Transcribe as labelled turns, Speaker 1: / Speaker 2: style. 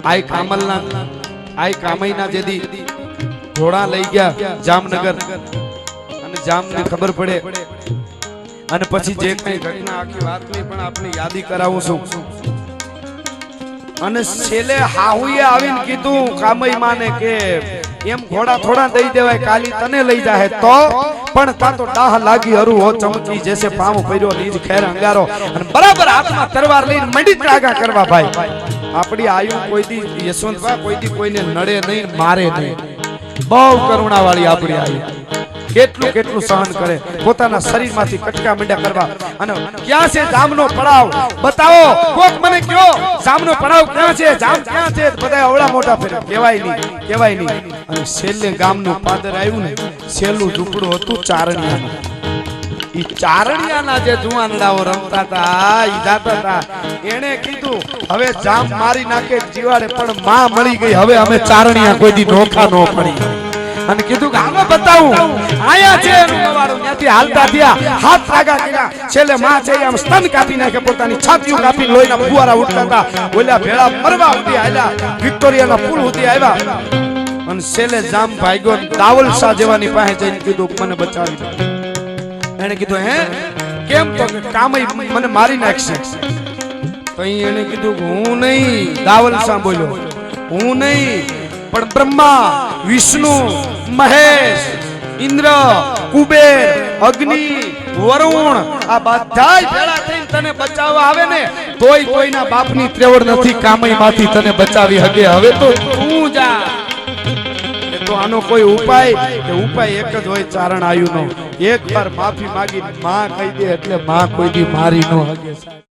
Speaker 1: આઈ કામલના આઈ કામઈના જેદી ઘોડા લઈ ગયા જામનગર અને જામને ખબર પડે અને પછી જે કઈ ઘટના આખી વાતની પણ આપને યાદી કરાવું છું અને છેલે હાહુએ આવીને કીધું કામઈ માને કે એમ ઘોડા થોડા દઈ દેવાય કાલી તને લઈ જાહે તો પણ તા તો ડાહ લાગી હરું હો ચમકી જેસે પામો પડ્યો લીજ ખેર અંગારો અને બરાબર હાથમાં તરવાર લઈને મંડી ત્રાગા કરવા ભાઈ આપડી આયુ કોઈ દી યશવંતભાઈ કોઈ દી કોઈને નડે નહીં મારે નહીં બહુ કરુણા વાળી આપડી આયુ કેટલું કેટલું સહન કરે પોતાના શરીરમાંથી કટકા મંડ્યા કરવા અને ક્યાં છે જામનો પડાવ બતાવો કોક મને કયો જામનો પડાવ ક્યાં છે જામ ક્યાં છે બધા અવળા મોટા ફેર કહેવાય નહીં અને છેલ્લે ગામનું પાદર આવ્યું ને છેલ્લું ઝૂંપડું હતું ચારણિયાનું ઈ ચારણિયાના જે જુવાનડાઓ રમતા હતા ઈ જાતા હતા એણે કીધું હવે જામ મારી નાખે જીવાડે પણ માં મળી ગઈ હવે અમે ચારણિયા કોઈ દી નોખા નો પડી અને કીધું કે આમાં બતાવું આયા છે એનું નવાડું ત્યાંથી હાલતા થયા હાથ રાગા કર્યા છેલ્લે માં છે આમ સ્તન કાપી નાખે પોતાની છાતીઓ કાપી લોહીના ફુવારા ઉઠતા હતા ઓલા ભેળા મરવા ઉઠી આયા વિક્ટોરિયાના પુલ ઉઠી આવ્યા અને છેલ્લે જામ ભાગ્યો દાવલ શાહ જેવાની પાસે જઈને કીધું મને બચાવી દે એને કીધું હે કેમ તો કામઈ મને મારી નાખશે તો એને કીધું હું નહીં દાવલ શાહ બોલ્યો હું નહીં પણ બ્રહ્મા વિષ્ણુ મહેશ ઇન્દ્ર કુબેર અગ્નિ વરુણ આ બધાય ભેળા થઈને તને બચાવવા આવે ને તોય કોઈના બાપની ત્રેવડ નથી કામઈમાંથી તને બચાવી હકે હવે તો તું જા તો આનો કોઈ ઉપાય કે ઉપાય એક જ હોય ચારણ આયુનો એકવાર માફી માંગી માં કહી દે એટલે માં કોઈ દી મારી નો હકે સાહેબ